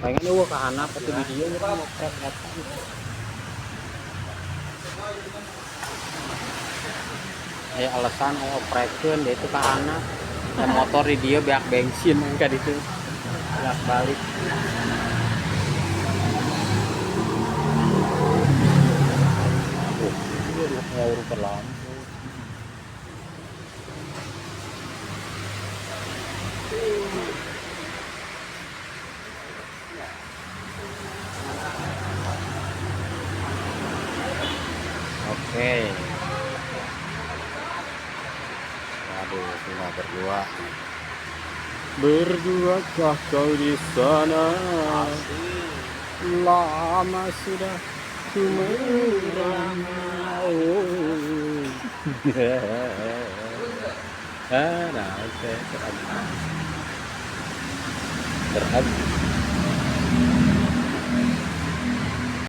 pengen eueuh ka anak atuh di dieu nya ngoprek eta. Alasan aya oprekeun da itu ka anak. Da motor di dieu beak bensin ka ditu. Bolak balik. Ngawur ke lampu. Oke. Waduh, tinggal berdua. Berduakah kau di sana? Lama sudah ku merana. Nah, oke. Terhadap